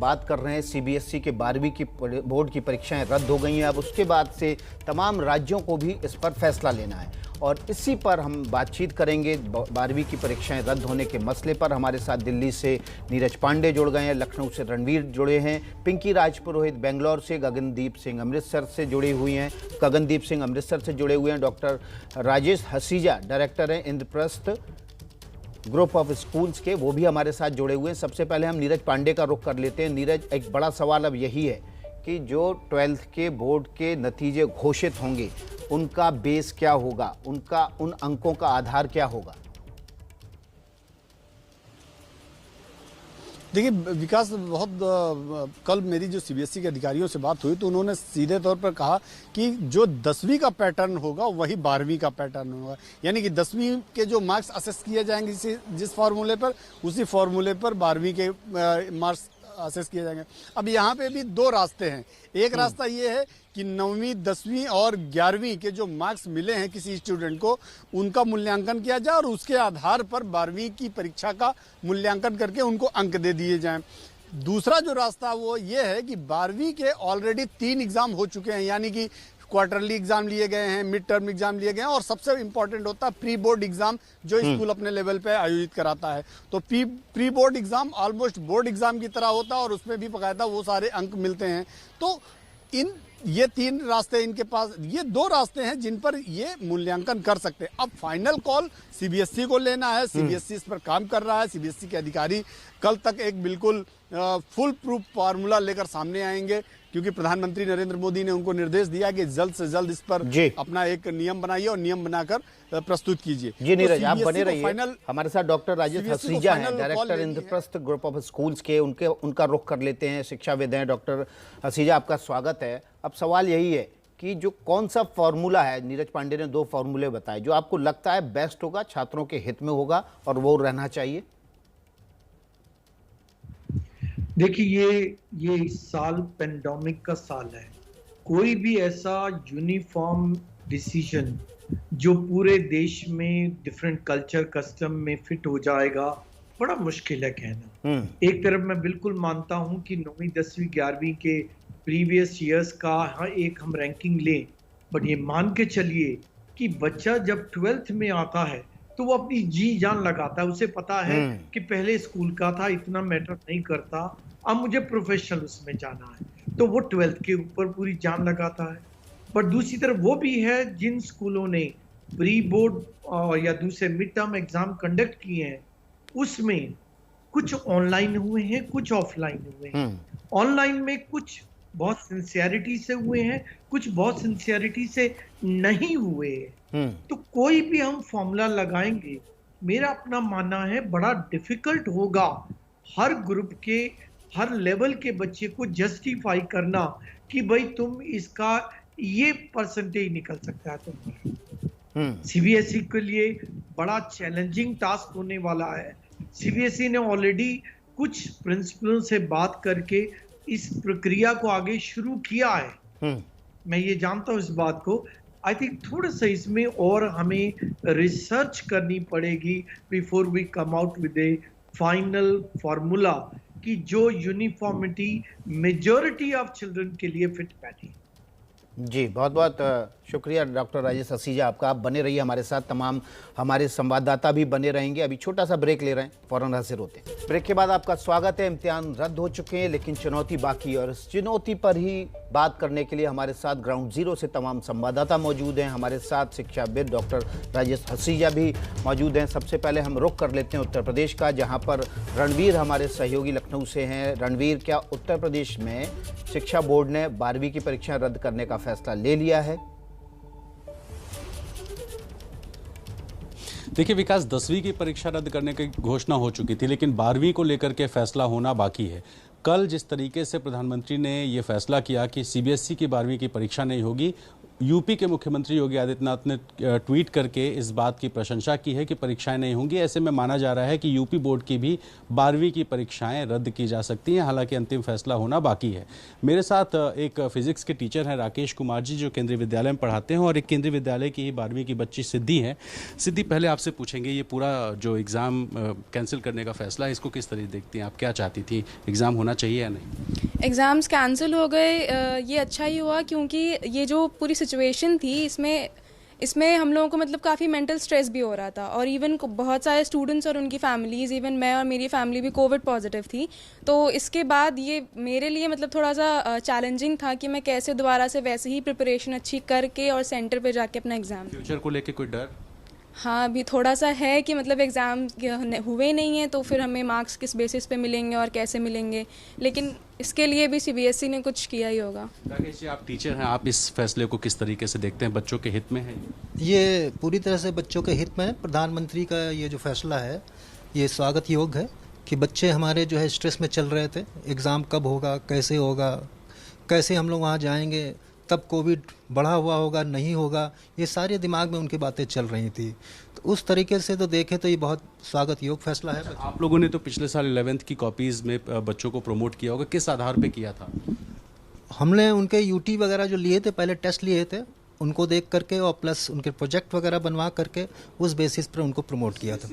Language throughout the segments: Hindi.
बात कर रहे हैं सीबीएसई के 12वीं की बोर्ड की परीक्षाएं रद्द हो गई हैं। अब उसके बाद से तमाम राज्यों को भी इस पर फैसला लेना है और इसी पर हम बातचीत करेंगे। 12वीं की परीक्षाएं रद्द होने के मसले पर हमारे साथ दिल्ली से नीरज पांडे जुड़ गए हैं, लखनऊ से रणवीर जुड़े हैं, पिंकी राजपुरोहित बेंगलोर से, गगनदीप सिंह अमृतसर से जुड़ी हुई हैं, गगनदीप सिंह अमृतसर से जुड़े हुए हैं, डॉक्टर राजेश हसीजा डायरेक्टर हैं इंद्रप्रस्थ ग्रुप ऑफ स्कूल्स के, वो भी हमारे साथ जुड़े हुए हैं। सबसे पहले हम नीरज पांडे का रुख कर लेते हैं। नीरज, एक बड़ा सवाल अब यही है कि जो 12th के बोर्ड के नतीजे घोषित होंगे उनका बेस क्या होगा, उनका उन अंकों का आधार क्या होगा? देखिए विकास, कल मेरी जो सीबीएसई के अधिकारियों से बात हुई तो उन्होंने सीधे तौर पर कहा कि जो 10वीं का पैटर्न होगा वही 12वीं का पैटर्न होगा, यानी कि 10वीं के जो मार्क्स असेस किए जाएंगे जिस फार्मूले पर, उसी फार्मूले पर 12वीं के मार्क्स असेस किए जाएंगे। अब यहाँ पे भी दो रास्ते हैं। एक रास्ता ये है कि 9वीं, 10वीं और 11वीं के जो मार्क्स मिले हैं किसी स्टूडेंट को, उनका मूल्यांकन किया जाए और उसके आधार पर 12वीं की परीक्षा का मूल्यांकन करके उनको अंक दे दिए जाएं। दूसरा जो रास्ता वो ये है कि 12वीं के ऑलरेडी 3 एग्जाम हो चुके हैं, यानी कि क्वार्टरली एग्जाम लिए गए हैं, मिड टर्म एग्जाम लिए गए हैं और सबसे इंपॉर्टेंट होता है प्री बोर्ड एग्जाम जो स्कूल अपने लेवल पे आयोजित कराता है। तो pre board exam almost board exam की तरह होता है और उसमें भी बकायदा वो सारे अंक मिलते हैं। तो ये 3 रास्ते इनके पास, ये 2 रास्ते हैं जिन पर ये मूल्यांकन कर सकते हैं। अब फाइनल कॉल सीबीएसई को लेना है। सीबीएसई इस पर काम कर रहा है। सीबीएसई के अधिकारी कल तक एक बिल्कुल फुल प्रूफ फार्मूला लेकर सामने आएंगे, क्योंकि प्रधानमंत्री नरेंद्र मोदी ने उनको निर्देश दिया कि जल्द से जल्द इस पर अपना एक नियम बनाइए और नियम बनाकर प्रस्तुत कीजिए। जी नीरज, आप बने रहिए। हमारे साथ डॉक्टर राजेश हसीजा हैं, director Indraprastha group of schools के, उनका रुख कर लेते हैं। शिक्षाविद हैं डॉक्टर हसीजा, आपका स्वागत है। अब सवाल यही है कि जो कौन सा फॉर्मूला है, नीरज पांडे ने 2 फॉर्मूले बताए, जो आपको लगता है बेस्ट होगा, छात्रों के हित में होगा और वो रहना चाहिए? देखिए, ये इस साल पेंडेमिक का साल है। कोई भी ऐसा यूनिफॉर्म डिसीजन जो पूरे देश में डिफरेंट कल्चर कस्टम में फिट हो जाएगा, बड़ा मुश्किल है कहना। एक तरफ मैं बिल्कुल मानता हूं कि 9वीं, 10वीं, 11वीं के प्रीवियस ईयर्स का एक हम रैंकिंग लें, बट ये मान के चलिए कि बच्चा जब 12th में आता है तो वो अपनी जी जान लगाता है। उसे पता है कि पहले स्कूल का था, इतना मैटर नहीं करता, अब मुझे प्रोफेशनल उसमें जाना है, तो वो 12th के ऊपर पूरी जान लगाता है। पर दूसरी तरफ वो भी है जिन स्कूलों ने प्री बोर्ड या दूसरे मिड टर्म एग्जाम कंडक्ट किए हैं, उसमें कुछ ऑनलाइन हुए हैं, कुछ ऑफलाइन हुए हैं। ऑनलाइन में कुछ बहुत सिंसियरिटी से हुए हैं, कुछ बहुत सिंसियरिटी से नहीं हुए। तो कोई भी हम फॉर्मूला लगाएंगे, मेरा अपना मानना है बड़ा डिफिकल्ट होगा हर ग्रुप के, हर लेवल के बच्चे को जस्टिफाई करना कि भाई तुम इसका ये परसेंटेज निकल सकता है तुम्हारा। सीबीएसई के लिए बड़ा चैलेंजिंग टास्क होने वाला है। सीबीएसई ने ऑलरेडी कुछ प्रिंसिपलों से बात करके इस प्रक्रिया को आगे शुरू किया है। मैं ये जानता हूं इस बात को। आई थिंक थोड़ा सा इसमें और हमें रिसर्च करनी पड़ेगी before we come out with a final formula कि जो यूनिफॉर्मिटी मेजॉरिटी ऑफ चिल्ड्रन के लिए फिट बैठी। जी, बहुत बहुत शुक्रिया डॉक्टर राजेश हसीजा आपका। आप बने रहिए हमारे साथ, तमाम हमारे संवाददाता भी बने रहेंगे। अभी छोटा सा ब्रेक ले रहे हैं, फौरन हाजिर होते हैं। ब्रेक के बाद आपका स्वागत है। इम्तिहान रद्द हो चुके हैं लेकिन चुनौती बाकी, और इस चुनौती पर ही बात करने के लिए हमारे साथ ग्राउंड जीरो से तमाम संवाददाता मौजूद हैं। हमारे साथ शिक्षाविद डॉक्टर राजेश हसीजा भी मौजूद हैं। सबसे पहले हम रुख कर लेते हैं उत्तर प्रदेश का, जहाँ पर रणवीर हमारे सहयोगी लखनऊ से हैं। रणवीर, क्या उत्तर प्रदेश में शिक्षा बोर्ड ने 12वीं की परीक्षा रद्द करने का फैसला ले लिया है? देखिए विकास, 10वीं की परीक्षा रद्द करने की घोषणा हो चुकी थी, लेकिन 12वीं को लेकर के फैसला होना बाकी है। कल जिस तरीके से प्रधानमंत्री ने ये फैसला किया कि सीबीएसई की 12वीं की परीक्षा नहीं होगी, यूपी के मुख्यमंत्री योगी आदित्यनाथ ने ट्वीट करके इस बात की प्रशंसा की है कि परीक्षाएं नहीं होंगी। ऐसे में माना जा रहा है कि यूपी बोर्ड की भी 12वीं की परीक्षाएं रद्द की जा सकती हैं, हालांकि अंतिम फैसला होना बाकी है। मेरे साथ एक फिजिक्स के टीचर हैं राकेश कुमार जी, जो केंद्रीय विद्यालय में पढ़ाते हैं, और एक केंद्रीय विद्यालय की ही 12वीं की बच्ची सिद्धि है। सिद्धि, पहले आपसे पूछेंगे, ये पूरा जो एग्ज़ाम कैंसिल करने का फैसला है, इसको किस तरह देखती हैं आप? क्या चाहती थी, एग्ज़ाम होना चाहिए या नहीं? एग्ज़ाम्स कैंसिल हो गए, ये अच्छा ही हुआ, क्योंकि ये जो पूरी सिचुएशन थी इसमें हम लोगों को मतलब काफ़ी मेंटल स्ट्रेस भी हो रहा था, और इवन बहुत सारे स्टूडेंट्स और उनकी फैमिलीज़, इवन मैं और मेरी फैमिली भी कोविड पॉजिटिव थी। तो इसके बाद ये मेरे लिए मतलब थोड़ा सा चैलेंजिंग था कि मैं कैसे दोबारा से वैसे ही प्रिपरेशन अच्छी करके और सेंटर पे जाके अपना एग्ज़ाम। फ्यूचर को लेके कोई डर? हाँ, अभी थोड़ा सा है कि मतलब एग्ज़ाम हुए नहीं हैं, तो फिर हमें मार्क्स किस बेसिस पे मिलेंगे और कैसे मिलेंगे, लेकिन इसके लिए भी सीबीएसई ने कुछ किया ही होगा। राकेश जी, आप टीचर हैं, आप इस फैसले को किस तरीके से देखते हैं? बच्चों के हित में है ये? पूरी तरह से बच्चों के हित में है। प्रधानमंत्री का ये जो फैसला है ये स्वागत योग्य है कि बच्चे हमारे जो है स्ट्रेस में चल रहे थे, एग्ज़ाम कब होगा, कैसे होगा, कैसे हम लोग वहाँ जाएंगे, तब कोविड बढ़ा हुआ होगा, नहीं होगा, ये सारे दिमाग में उनकी बातें चल रही थी। तो उस तरीके से तो देखें तो ये बहुत स्वागत योग्य फैसला है। आप लोगों ने तो पिछले साल 11th की कॉपीज़ में बच्चों को प्रमोट किया होगा, किस आधार पे किया था? हमने उनके यूटी वगैरह जो लिए थे, पहले टेस्ट लिए थे, उनको देख करके और प्लस उनके प्रोजेक्ट वगैरह बनवा करके उस बेसिस पर उनको प्रमोट किया था।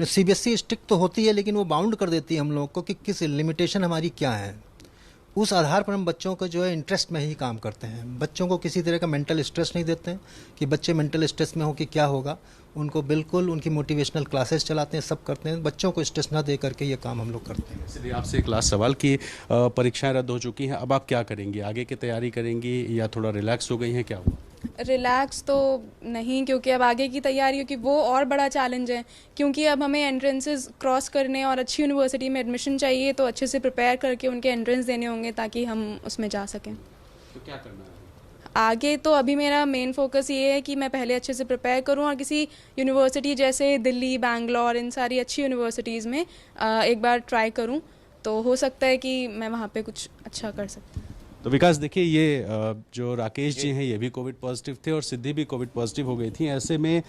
सीबीएसई स्ट्रिक्ट तो होती है, लेकिन वो बाउंड कर देती है हम लोग को कि किस लिमिटेशन हमारी क्या है। उस आधार पर हम बच्चों को जो है इंटरेस्ट में ही काम करते हैं। बच्चों को किसी तरह का मेंटल स्ट्रेस नहीं देते हैं कि बच्चे मेंटल स्ट्रेस में हो कि क्या होगा। उनको बिल्कुल उनकी मोटिवेशनल क्लासेस चलाते हैं, सब करते हैं। बच्चों को स्ट्रेस ना दे करके ये काम हम लोग करते हैं। इसलिए आपसे एक लास्ट सवाल कि परीक्षाएं रद्द हो चुकी हैं, अब आप क्या करेंगी? आगे की तैयारी करेंगी या थोड़ा रिलैक्स हो गई हैं, क्या हुआ? रिलैक्स तो नहीं, क्योंकि अब आगे की तैयारी की वो और बड़ा चैलेंज है, क्योंकि अब हमें एंट्रेंसेस क्रॉस करने और अच्छी यूनिवर्सिटी में एडमिशन चाहिए, तो अच्छे से प्रिपेयर करके उनके एंट्रेंस देने होंगे ताकि हम उसमें जा सकें। तो क्या करना है आगे? तो अभी मेरा मेन फोकस ये है कि मैं पहले अच्छे से प्रिपेयर करूं और किसी यूनिवर्सिटी जैसे दिल्ली, बैंगलोर, इन सारी अच्छी यूनिवर्सिटीज़ में एक बार ट्राई करूं, तो हो सकता है कि मैं वहाँ पे कुछ अच्छा कर सकती हूँ। तो विकास, देखिए, ये जो राकेश जी हैं ये भी कोविड पॉजिटिव थे और सिद्धि भी कोविड पॉजिटिव हो गई थी। ऐसे में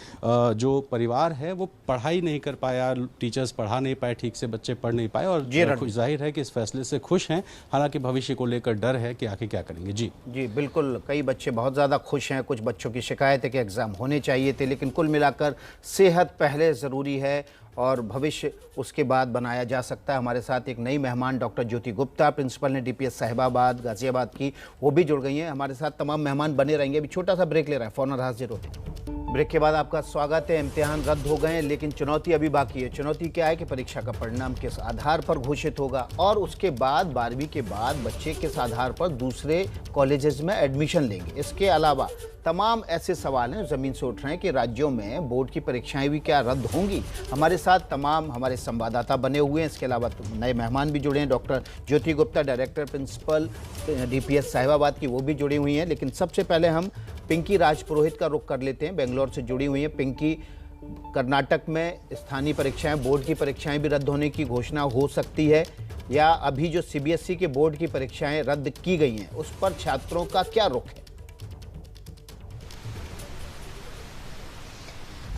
जो परिवार है वो पढ़ाई नहीं कर पाया, टीचर्स पढ़ा नहीं पाए ठीक से, बच्चे पढ़ नहीं पाए, और जाहिर है कि इस फैसले से खुश हैं, हालांकि भविष्य को लेकर डर है कि आखिर क्या करेंगे। जी बिल्कुल, कई बच्चे बहुत ज़्यादा खुश हैं, कुछ बच्चों की शिकायत है कि एग्ज़ाम होने चाहिए थे, लेकिन कुल मिलाकर सेहत पहले ज़रूरी है और भविष्य उसके बाद बनाया जा सकता है। हमारे साथ एक नई मेहमान डॉक्टर ज्योति गुप्ता, प्रिंसिपल ने डीपीएस साहिबाबाद गाजियाबाद की, वो भी जुड़ गई हैं हमारे साथ। तमाम मेहमान बने रहेंगे। अभी छोटा सा ब्रेक ले रहे हैं, फौरन हाजिर होते हैं। ब्रेक के बाद आपका स्वागत है। इम्तिहान रद्द हो गए हैं, लेकिन चुनौती अभी बाकी है। चुनौती क्या है कि परीक्षा का परिणाम किस आधार पर घोषित होगा, और उसके बाद 12वीं के बाद बच्चे किस आधार पर दूसरे कॉलेजेस में एडमिशन लेंगे। इसके अलावा तमाम ऐसे सवाल हैं ज़मीन से उठ रहे हैं कि राज्यों में बोर्ड की परीक्षाएं भी क्या रद्द होंगी। हमारे साथ तमाम हमारे संवाददाता बने हुए हैं। इसके अलावा नए मेहमान भी जुड़े हैं। Doctor Jyoti Gupta, director principal DPS Sahibabad की, वो भी जुड़ी हुई हैं। लेकिन सबसे पहले हम पिंकी राजपुरोहित का रुख कर लेते हैं, बेंगलोर से जुड़ी हुई हैं। पिंकी, कर्नाटक में स्थानीय परीक्षाएं, बोर्ड की परीक्षाएं भी रद्द होने की घोषणा हो सकती है, या अभी जो सीबीएसई के बोर्ड की परीक्षाएं रद्द की गई हैं उस पर छात्रों का क्या रुख है?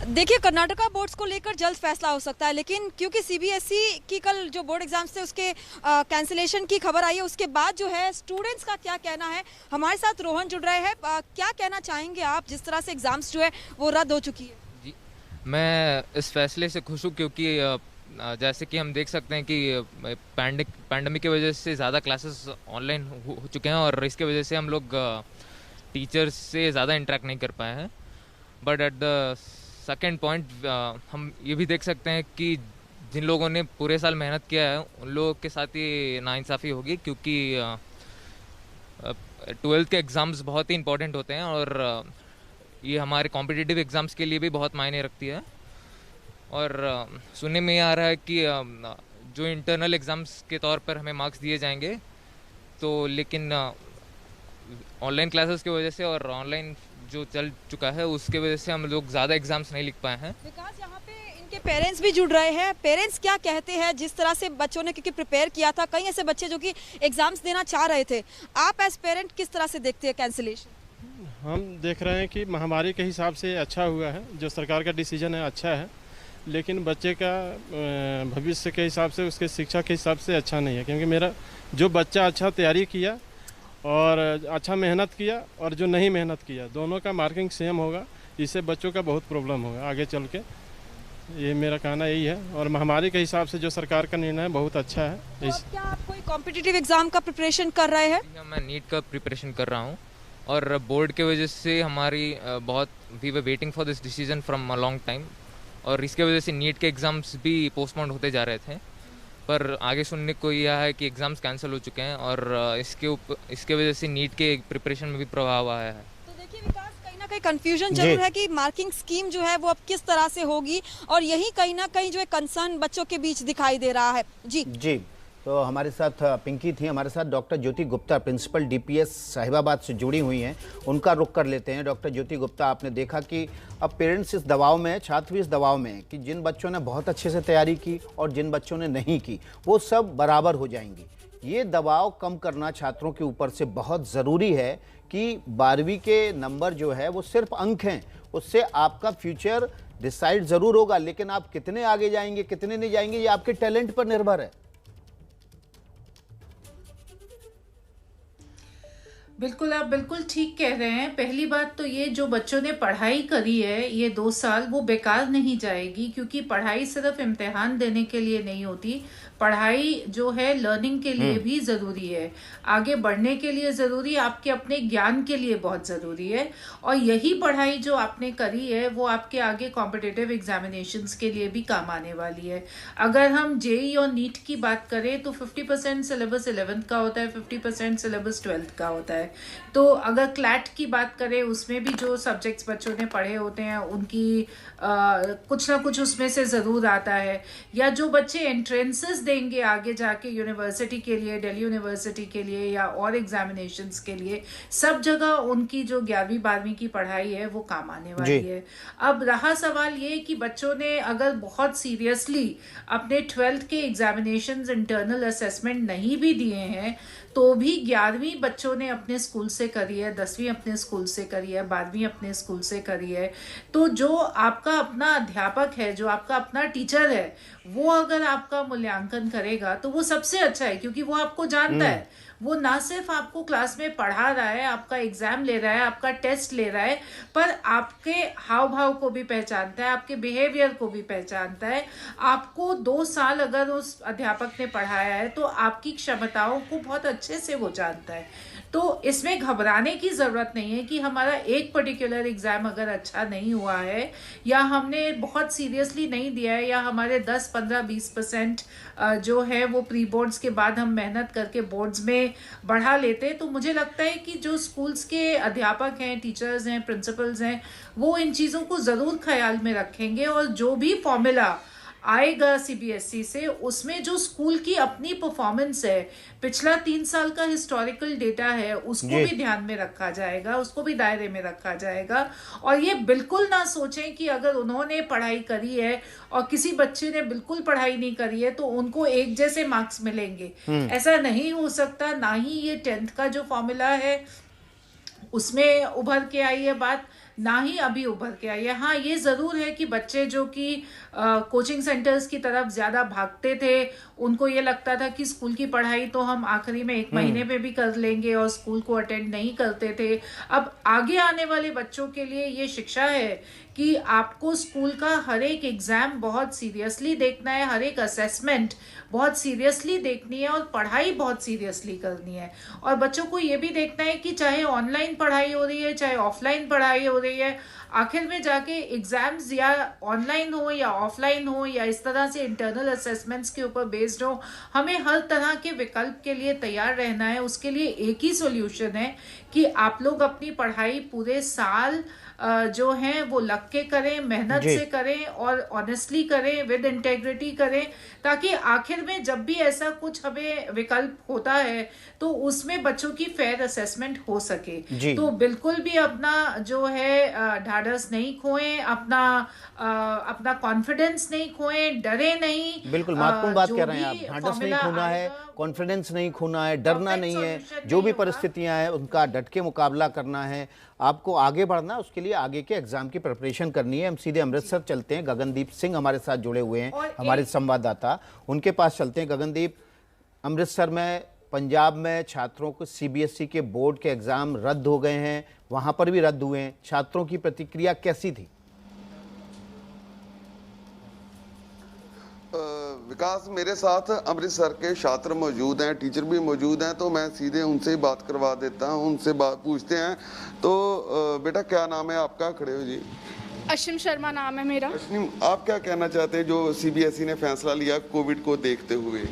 देखिए, कर्नाटका बोर्ड्स को लेकर जल्द फैसला हो सकता है, लेकिन क्योंकि सीबीएसई की कल जो बोर्ड एग्जाम्स थे उसके कैंसिलेशन की खबर आई है, उसके बाद जो है स्टूडेंट्स का क्या कहना है, हमारे साथ रोहन जुड़ रहे हैं। क्या कहना चाहेंगे आप, जिस तरह से एग्जाम्स जो है वो रद्द हो चुकी है? जी, मैं इस फैसले से खुश हूँ, क्योंकि जैसे कि हम देख सकते हैं कि पैंडेमिक की वजह से ज़्यादा क्लासेस ऑनलाइन हो चुके हैं, और इसके वजह से हम लोग टीचर्स से ज़्यादा इंटरेक्ट नहीं कर पाए हैं। But at the second point, हम ये भी देख सकते हैं कि जिन लोगों ने पूरे साल मेहनत किया है उन लोगों के साथ ही नाइंसाफ़ी होगी, क्योंकि 12th के एग्ज़ाम्स बहुत ही इंपॉर्टेंट होते हैं, और ये हमारे कॉम्पिटिटिव एग्ज़ाम्स के लिए भी बहुत मायने रखती है। और सुनने में आ रहा है कि जो इंटरनल एग्ज़ाम्स के तौर पर हमें मार्क्स दिए जाएंगे, तो लेकिन ऑनलाइन क्लासेस की वजह से और ऑनलाइन जो चल चुका है उसके वजह से हम लोग ज़्यादा एग्जाम्स नहीं लिख पाए हैं। विकास, यहाँ पे इनके के पेरेंट्स भी जुड़ रहे हैं। पेरेंट्स क्या कहते हैं जिस तरह से बच्चों ने, क्योंकि प्रिपेयर किया था, कई ऐसे बच्चे जो कि एग्जाम्स देना चाह रहे थे, आप एज पेरेंट किस तरह से देखते हैं कैंसिलेशन? हम देख रहे हैं कि महामारी के हिसाब से अच्छा हुआ है, जो सरकार का डिसीजन है अच्छा है, लेकिन बच्चे का भविष्य के हिसाब से, उसके शिक्षा के हिसाब से अच्छा नहीं है। क्योंकि मेरा जो बच्चा अच्छा तैयारी किया और अच्छा मेहनत किया और जो नहीं मेहनत किया, दोनों का मार्किंग सेम होगा। इससे बच्चों का बहुत प्रॉब्लम होगा आगे चल के। ये मेरा कहना यही है। और महामारी के हिसाब से जो सरकार का निर्णय है बहुत अच्छा है। तो क्या आप कोई कॉम्पिटिटिव एग्जाम का प्रिपरेशन कर रहे हैं? मैं नीट का प्रिपरेशन कर रहा हूँ और बोर्ड के वजह से हमारी बहुत we were waiting for this decision from a long time, और इसके वजह से नीट के एग्ज़ाम्स भी पोस्टपोन होते जा रहे थे। पर आगे सुनने को यह है कि एग्ज़ाम्स कैंसिल हो चुके हैं और इसके वजह से नीट के प्रिपरेशन में भी प्रभाव आया है। तो देखिए विकास, कहीं ना कहीं कंफ्यूजन जरूर है कि मार्किंग स्कीम जो है वो अब किस तरह से होगी, और यही कहीं ना कहीं जो है कंसर्न बच्चों के बीच दिखाई दे रहा है। जी तो हमारे साथ पिंकी थी, हमारे साथ doctor Jyoti Gupta principal DPS Sahibabad से जुड़ी हुई हैं, उनका रुख कर लेते हैं। डॉक्टर ज्योति गुप्ता, आपने देखा कि अब पेरेंट्स इस दबाव में है, छात्र भी इस दबाव में है कि जिन बच्चों ने बहुत अच्छे से तैयारी की और जिन बच्चों ने नहीं की वो सब बराबर हो जाएंगी। ये दबाव कम करना छात्रों के ऊपर से बहुत ज़रूरी है कि 12वीं के नंबर जो है वो सिर्फ अंक हैं, उससे आपका फ्यूचर डिसाइड ज़रूर होगा, लेकिन आप कितने आगे जाएंगे कितने नहीं जाएंगे ये आपके टैलेंट पर निर्भर है। बिल्कुल, आप बिल्कुल ठीक कह रहे हैं। पहली बात तो ये, जो बच्चों ने पढ़ाई करी है ये 2 साल, वो बेकार नहीं जाएगी, क्योंकि पढ़ाई सिर्फ इम्तिहान देने के लिए नहीं होती। पढ़ाई जो है लर्निंग के लिए भी ज़रूरी है, आगे बढ़ने के लिए ज़रूरी है, आपके अपने ज्ञान के लिए बहुत ज़रूरी है। और यही पढ़ाई जो आपने करी है वो आपके आगे कॉम्पिटिटिव एग्जामिनेशंस के लिए भी काम आने वाली है। अगर हम जेई और नीट की बात करें तो 50% सिलेबस 11th का होता है, 50% सिलेबस 12th का होता है। तो अगर क्लैट की बात करें उसमें भी जो सब्जेक्ट्स बच्चों ने पढ़े होते हैं उनकी कुछ ना कुछ उसमें से ज़रूर आता है। या जो बच्चे एंट्रेंसेस देंगे आगे जाके यूनिवर्सिटी के लिए, दिल्ली यूनिवर्सिटी के लिए या और एग्जामिनेशंस के लिए, सब जगह उनकी जो 11वीं 12वीं की पढ़ाई है वो काम आने वाली है। अब रहा सवाल ये कि बच्चों ने अगर बहुत सीरियसली अपने 12th के एग्जामिनेशंस, इंटरनल असेसमेंट नहीं भी दिए हैं तो भी 11वीं बच्चों ने अपने स्कूल से करी है, 10वीं अपने स्कूल से करी है, 12वीं अपने स्कूल से करी है। तो जो आपका अपना अध्यापक है, जो आपका अपना टीचर है, वो अगर आपका मूल्यांकन करेगा तो वो सबसे अच्छा है, क्योंकि वो आपको जानता है। वो ना सिर्फ आपको क्लास में पढ़ा रहा है, आपका एग्जाम ले रहा है, आपका टेस्ट ले रहा है, पर आपके हाव भाव को भी पहचानता है, आपके बिहेवियर को भी पहचानता है। आपको 2 साल अगर उस अध्यापक ने पढ़ाया है तो आपकी क्षमताओं को बहुत अच्छे से वो जानता है। तो इसमें घबराने की ज़रूरत नहीं है कि हमारा एक पर्टिकुलर एग्ज़ाम अगर अच्छा नहीं हुआ है या हमने बहुत सीरियसली नहीं दिया है या हमारे 10, 15, 20% जो है वो प्री बोर्ड्स के बाद हम मेहनत करके बोर्ड्स में बढ़ा लेते हैं। तो मुझे लगता है कि जो स्कूल्स के अध्यापक हैं, टीचर्स हैं, प्रिंसिपल्स हैं, वो इन चीज़ों को ज़रूर ख्याल में रखेंगे और जो भी फॉर्मूला आएगा सीबीएसई से उसमें जो स्कूल की अपनी परफॉर्मेंस है, पिछला 3 साल का हिस्टोरिकल डेटा है, उसको भी ध्यान में रखा जाएगा, उसको भी दायरे में रखा जाएगा। और ये बिल्कुल ना सोचें कि अगर उन्होंने पढ़ाई करी है और किसी बच्चे ने बिल्कुल पढ़ाई नहीं करी है तो उनको एक जैसे मार्क्स मिलेंगे। ऐसा नहीं हो सकता। ना ही ये 10th का जो फॉर्मूला है उसमें उभर के आई है बात, ना ही अभी उभर के आई है। हाँ, ये ज़रूर है कि बच्चे जो कि कोचिंग सेंटर्स की तरफ ज़्यादा भागते थे, उनको ये लगता था कि स्कूल की पढ़ाई तो हम आखिरी में 1 महीने पे भी कर लेंगे और स्कूल को अटेंड नहीं करते थे। अब आगे आने वाले बच्चों के लिए ये शिक्षा है कि आपको स्कूल का हर एक एग्ज़ाम बहुत सीरियसली देखना है, हर एक असेसमेंट बहुत सीरियसली देखनी है और पढ़ाई बहुत सीरियसली करनी है। और बच्चों को ये भी देखना है कि चाहे ऑनलाइन पढ़ाई हो रही है, चाहे ऑफलाइन पढ़ाई हो रही है, आखिर में जाके एग्जाम्स या ऑनलाइन हो या ऑफलाइन हो या इस तरह से इंटरनल असेसमेंट्स के ऊपर बेस्ड हो, हमें हर तरह के विकल्प के लिए तैयार रहना है। उसके लिए एक ही सॉल्यूशन है कि आप लोग अपनी पढ़ाई पूरे साल जो हैं वो लग के करें, मेहनत से करें और ऑनेस्टली करें, विद इंटेग्रिटी करें, ताकि आखिर में जब भी ऐसा कुछ हमें विकल्प होता है तो उसमें बच्चों की फेयर असेसमेंट हो सके। तो बिल्कुल भी अपना जो है ढाढ़स नहीं खोएं, अपना कॉन्फिडेंस नहीं खोएं, डरे नहीं। बिल्कुल महत्वपूर्ण बात कह रहे हैं आप, ढाढ़स नहीं खोना है, कॉन्फिडेंस नहीं खोना है, डरना नहीं है, जो भी परिस्थितियां हैं उनका डट के मुकाबला करना है, आपको आगे बढ़ना, उसके लिए आगे के एग्जाम की प्रिपरेशन करनी है। हम सीधे अमृतसर चलते हैं, गगनदीप सिंह हमारे साथ जुड़े हुए हैं, हमारे संवाददाता, उनके पास चलते हैं। गगनदीप, अमृतसर में, पंजाब में छात्रों को सीबीएसई के बोर्ड के एग्जाम रद्द हो गए हैं, वहां पर भी रद्द हुए हैं, छात्रों की प्रतिक्रिया कैसी थी? विकास, मेरे साथ अमृतसर के छात्र मौजूद हैं, टीचर भी मौजूद हैं, तो मैं सीधे उनसे ही बात करवा देता हूं, उनसे बात पूछते हैं। तो बेटा क्या नाम है आपका? खड़े हो जी। अशिम शर्मा नाम है मेरा। अशिम, आप क्या कहना चाहते हैं जो सीबीएसई ने फैसला लिया कोविड को देखते हुए?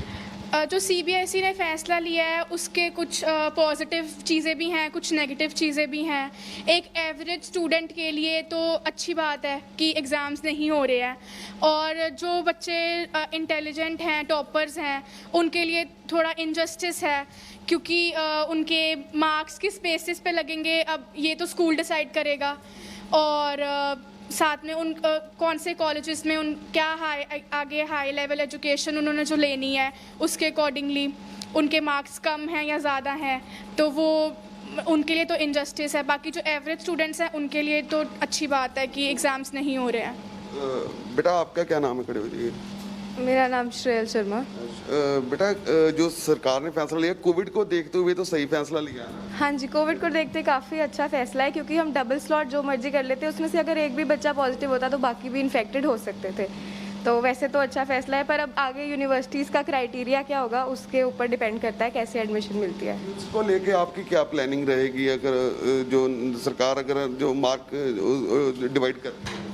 जो सीबीएसई ने फैसला लिया है उसके कुछ पॉजिटिव चीज़ें भी हैं, कुछ नेगेटिव चीज़ें भी हैं। एक एवरेज स्टूडेंट के लिए तो अच्छी बात है कि एग्ज़ाम्स नहीं हो रहे हैं, और जो बच्चे इंटेलिजेंट हैं, टॉपर्स हैं, उनके लिए थोड़ा इनजस्टिस है, क्योंकि उनके मार्क्स किस बेसिस पे लगेंगे अब ये तो स्कूल डिसाइड करेगा, और साथ में उन कौन से कॉलेजेस में उन क्या आगे हाई लेवल एजुकेशन उन्होंने जो लेनी है उसके अकॉर्डिंगली उनके मार्क्स कम हैं या ज़्यादा हैं, तो वो उनके लिए तो इनजस्टिस है। बाकी जो एवरेज स्टूडेंट्स हैं उनके लिए तो अच्छी बात है कि एग्ज़ाम्स नहीं हो रहे हैं। बेटा आपका क्या नाम है? खड़े हो जाइए। मेरा नाम श्रेयल शर्मा। बेटा जो सरकार ने फैसला लिया कोविड को देखते हुए तो सही फैसला लिया है? हाँ जी, कोविड को देखते काफ़ी अच्छा फैसला है, क्योंकि हम डबल स्लॉट जो मर्जी कर लेते, उसमें से अगर एक भी बच्चा पॉजिटिव होता तो बाकी भी इन्फेक्टेड हो सकते थे। तो वैसे तो अच्छा फैसला है, पर अब आगे यूनिवर्सिटीज़ का क्राइटेरिया क्या होगा उसके ऊपर डिपेंड करता है कैसे एडमिशन मिलती है। इसको लेके आपकी क्या प्लानिंग रहेगी अगर जो सरकार अगर जो मार्क डिवाइड करती है?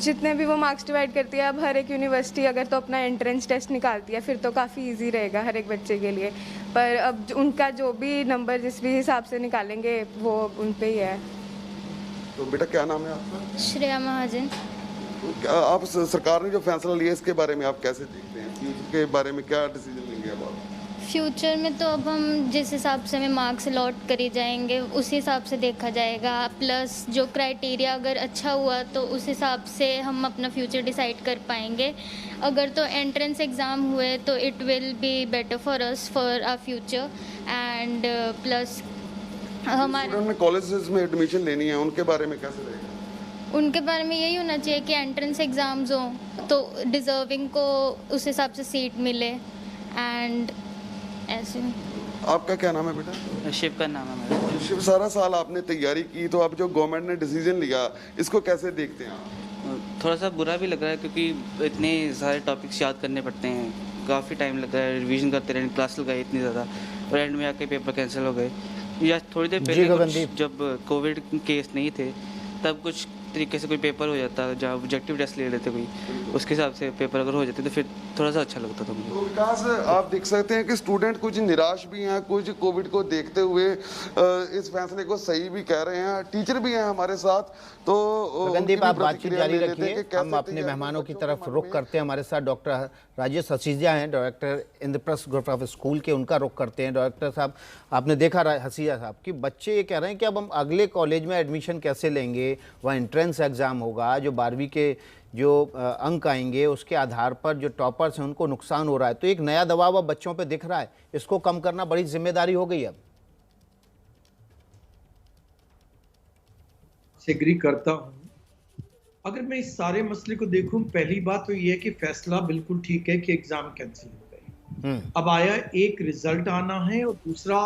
जितने भी वो मार्क्स डिवाइड करती है, अब हर एक यूनिवर्सिटी अगर तो अपना एंट्रेंस टेस्ट निकालती है फिर तो काफ़ी इजी रहेगा हर एक बच्चे के लिए, पर अब उनका जो भी नंबर जिस भी हिसाब से निकालेंगे वो उन पे ही है। तो बेटा क्या नाम है आपका? श्रेया महाजन। आप सरकार ने जो फैसला लिया इसके बारे में आप कैसे देखते हैं? फ्यूचर के बारे में क्या डिसीजन लेंगे अब आप? फ्यूचर में तो अब हम जिस हिसाब से हमें मार्क्स अलॉट करे जाएंगे उसी हिसाब से देखा जाएगा, प्लस जो क्राइटेरिया अगर अच्छा हुआ तो उस हिसाब से हम अपना फ्यूचर डिसाइड कर पाएंगे। अगर तो एंट्रेंस एग्ज़ाम हुए तो it will be better for us for our future, and plus हमारे कॉलेजेस में एडमिशन लेनी है उनके बारे में कैसे रहेगा? उनके बारे में यही होना चाहिए कि एंट्रेंस एग्ज़ाम्स हों तो डिज़र्विंग को उस हिसाब से सीट मिले, एंड ऐसे। आपका क्या नाम है बेटा? शिव का नाम है मेरा। शिव, सारा साल आपने तैयारी की, तो अब जो गवर्नमेंट ने डिसीजन लिया इसको कैसे देखते हैं आप? थोड़ा सा बुरा भी लग रहा है क्योंकि इतने सारे टॉपिक्स याद करने पड़ते हैं, काफ़ी टाइम लग रहा है, रिवीजन करते रहने, क्लास लगाई इतनी ज़्यादा और एंड में आके पेपर कैंसिल हो गए। या थोड़ी देर पहले जब कोविड केस नहीं थे तब कुछ तरीके से कोई पेपर हो जाता, जहाँ ऑब्जेक्टिव टेस्ट ले लेते कोई, उसके हिसाब से पेपर अगर हो जाते तो फिर थोड़ा सा अच्छा लगता था मुझे। तो विकास, आप देख सकते हैं कि स्टूडेंट कुछ निराश भी हैं, कुछ कोविड को देखते हुए इस फैसले को सही भी कह रहे हैं, टीचर भी हैं हमारे साथ। तो गगनदीप, आप बातचीत जारी रखिए, हम अपने मेहमानों की तरफ रुख करते हैं। हमारे साथ डॉक्टर राजेश हसीजा हैं, director Indraprastha group of school के, उनका रुख करते हैं। डायरेक्टर साहब, आपने देखा हसीजा साहब कि बच्चे ये कह रहे हैं कि अब हम अगले कॉलेज में एडमिशन कैसे लेंगे, वहाँ एंट्रेंस एग्ज़ाम होगा, जो 12वीं के जो अंक आएंगे उसके आधार पर जो टॉपर्स हैं उनको नुकसान हो रहा है, तो एक नया दबाव अब बच्चों पे दिख रहा है, इसको कम करना बड़ी जिम्मेदारी हो गई अब। एग्री करता हूं। अगर मैं इस सारे मसले को देखूं, पहली बात तो ये है कि फैसला बिल्कुल ठीक है कि एग्जाम कैंसिल हो गए। अब आया एक रिजल्ट आना है और दूसरा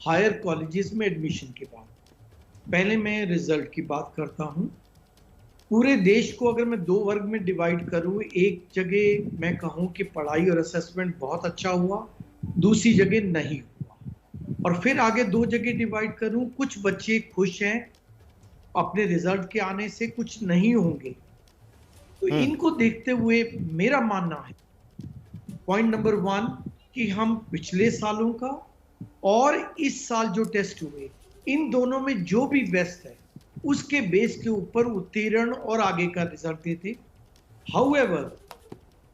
हायर कॉलेजेस में एडमिशन के बाद। पहले मैं रिजल्ट की बात करता हूं। पूरे देश को अगर मैं 2 वर्ग में डिवाइड करूं, एक जगह मैं कहूं कि पढ़ाई और असेसमेंट बहुत अच्छा हुआ, दूसरी जगह नहीं हुआ, और फिर आगे 2 जगह डिवाइड करूं, कुछ बच्चे खुश हैं अपने रिजल्ट के आने से, कुछ नहीं होंगे। तो इनको देखते हुए मेरा मानना है, पॉइंट नंबर 1 कि हम पिछले सालों का और इस साल जो टेस्ट हुए, इन दोनों में जो भी बेस्ट है उसके बेस के ऊपर उत्तीर्ण और आगे का रिजल्ट देते। हाउएवर,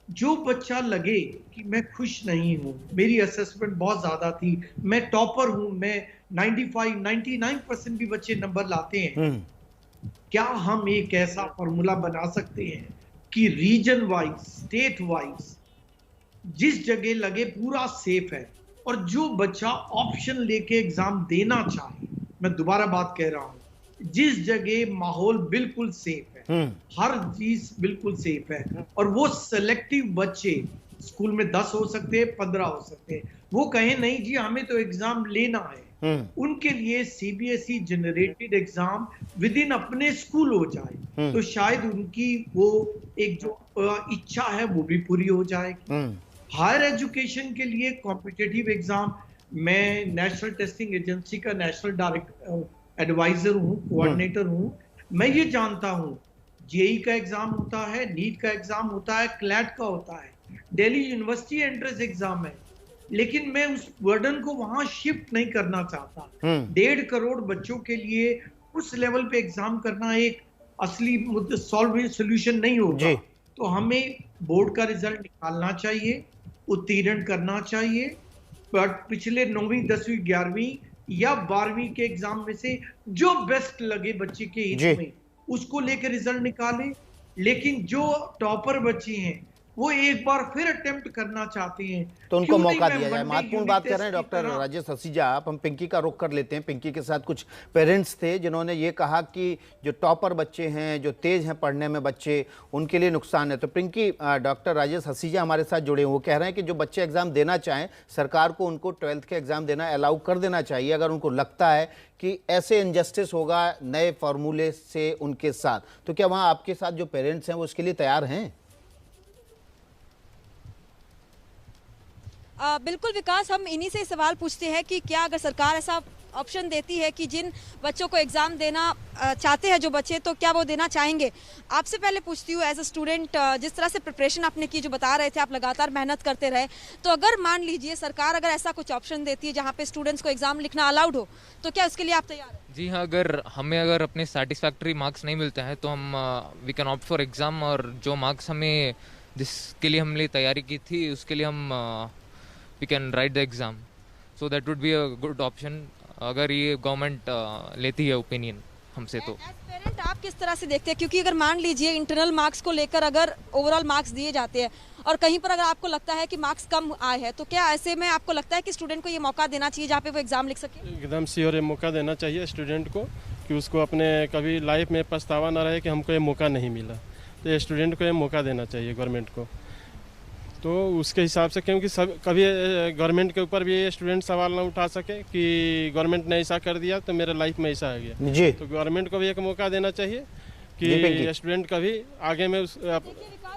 जो बच्चा लगे कि मैं खुश नहीं हूं, मेरी असेसमेंट बहुत ज्यादा थी, मैं टॉपर हूं, मैं 99% भी बच्चे नंबर लाते हैं, क्या हम एक ऐसा फॉर्मूला बना सकते हैं कि रीजन वाइज, स्टेट वाइज जिस जगह लगे पूरा सेफ है, और जो बच्चा ऑप्शन लेके एग्जाम देना चाहे, मैं दोबारा बात कह रहा हूं, जिस जगह माहौल बिल्कुल सेफ है, हर चीज बिल्कुल सेफ है, और वो सिलेक्टिव बच्चे, स्कूल में 10 हो सकते हैं, 15 हो सकते हैं, वो कहें नहीं जी हमें तो एग्जाम लेना है, उनके लिए CBSE generated exam with in अपने स्कूल हो जाए, तो शायद उनकी वो एक जो इच्छा है वो भी पूरी हो जाएगी। हायर एजुकेशन के लिए कॉम्पिटिटिव एग्जाम, मैं नेशनल टेस्टिंग एजेंसी का नेशनल एडवाइजर हूँ, कोऑर्डिनेटर हूँ, मैं ये जानता हूँ जेई का एग्जाम होता है, नीट का एग्जाम होता है, क्लैट का होता है, दिल्ली यूनिवर्सिटी एंट्रेंस एग्जाम है, लेकिन मैं उस बर्डन को वहां शिफ्ट नहीं करना चाहता। 1.5 करोड़ बच्चों के लिए उस लेवल पे एग्जाम करना एक असली सोल्यूशन नहीं होगा। तो हमें बोर्ड का रिजल्ट निकालना चाहिए, उत्तीर्ण करना चाहिए, बट पिछले 9वीं 10वीं 11वीं या 12वीं के एग्जाम में से जो बेस्ट लगे बच्चे के हित में उसको लेकर रिजल्ट निकाले। लेकिन जो टॉपर बच्चे हैं वो एक बार फिर अटेम्प्ट करना चाहते हैं तो उनको मौका दिया जाए। महत्वपूर्ण बात कर रहे हैं डॉक्टर राजेश हसीजा आप। हम पिंकी का रुख कर लेते हैं। पिंकी के साथ कुछ पेरेंट्स थे जिन्होंने ये कहा कि जो टॉपर बच्चे हैं, जो तेज हैं पढ़ने में बच्चे, उनके लिए नुकसान है। तो पिंकी, डॉक्टर राजेश हसीजा हमारे साथ जुड़े हैं। वो कह रहे हैं कि जो बच्चे एग्जाम देना चाहें, सरकार को उनको 12th के एग्जाम देना अलाउ कर देना चाहिए अगर उनको लगता है कि ऐसे इनजस्टिस होगा नए फॉर्मूले से उनके साथ। तो क्या वहाँ आपके साथ जो पेरेंट्स हैं वो उसके लिए तैयार हैं? बिल्कुल विकास, हम इन्हीं से सवाल पूछते हैं कि क्या अगर सरकार ऐसा ऑप्शन देती है कि जिन बच्चों को एग्जाम देना चाहते हैं जो बच्चे, तो क्या वो देना चाहेंगे। आपसे पहले पूछती हूँ एज अ स्टूडेंट, जिस तरह से प्रिपरेशन आपने की, जो बता रहे थे आप लगातार मेहनत करते रहे, तो अगर मान लीजिए सरकार अगर ऐसा कुछ ऑप्शन देती है जहाँ पे स्टूडेंट्स को एग्जाम लिखना अलाउड हो, तो क्या उसके लिए आप तैयार हैं? जी हाँ, अगर हमें अपने सेटिस्फैक्ट्री मार्क्स नहीं मिलते हैं तो हम we can opt for exam, और जो मार्क्स हमें जिसके लिए हमने तैयारी की थी उसके लिए हम we can write the exam, so that would be a good option अगर ये गवर्नमेंट लेती है ओपिनियन हमसे। तो पेरेंट आप किस तरह से देखते हैं, क्योंकि अगर मान लीजिए इंटरनल मार्क्स को लेकर अगर ओवरऑल मार्क्स दिए जाते हैं और कहीं पर अगर आपको लगता है कि मार्क्स कम आए हैं, तो क्या ऐसे में आपको लगता है कि स्टूडेंट को ये मौका देना चाहिए जहाँ पे वो एग्जाम लिख सके? एकदम श्योर ये मौका देना चाहिए स्टूडेंट को, कि उसको अपने कभी लाइफ में पछतावा ना रहे कि हमको ये मौका नहीं मिला। तो ये स्टूडेंट को ये मौका देना चाहिए गवर्नमेंट को। तो उसके हिसाब से, क्योंकि सब कभी गवर्नमेंट के ऊपर भी ये स्टूडेंट सवाल ना उठा सके कि गवर्नमेंट ने ऐसा कर दिया तो मेरे लाइफ में ऐसा आ गया जी। तो गवर्नमेंट को भी एक मौका देना चाहिए कि स्टूडेंट कभी आगे में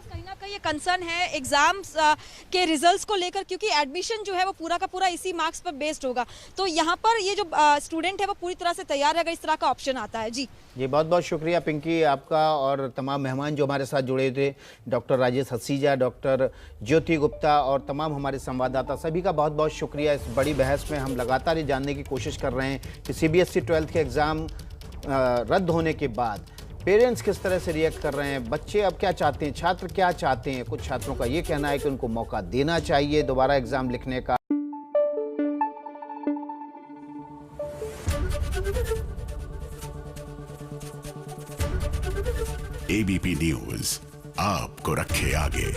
कहीं ना कहीं ये कंसर्न है एग्जाम्स के रिजल्ट्स को लेकर, क्योंकि एडमिशन जो है वो पूरा का पूरा इसी मार्क्स पर बेस्ड होगा। तो यहाँ पर ये जो स्टूडेंट है वो पूरी तरह से तैयार है अगर इस तरह का ऑप्शन आता है। जी बहुत बहुत शुक्रिया पिंकी आपका, और तमाम मेहमान जो हमारे साथ जुड़े थे, डॉक्टर राजेश हसीजा, डॉक्टर ज्योति गुप्ता और तमाम हमारे संवाददाता, सभी का बहुत बहुत शुक्रिया। इस बड़ी बहस में हम लगातार ये जानने की कोशिश कर रहे हैं कि सीबीएसई 12th के एग्ज़ाम रद्द होने के बाद पेरेंट्स किस तरह से रिएक्ट कर रहे हैं, बच्चे अब क्या चाहते हैं, छात्र क्या चाहते हैं। कुछ छात्रों का ये कहना है कि उनको मौका देना चाहिए दोबारा एग्ज़ाम लिखने का। एबीपी न्यूज़ आपको रखे आगे।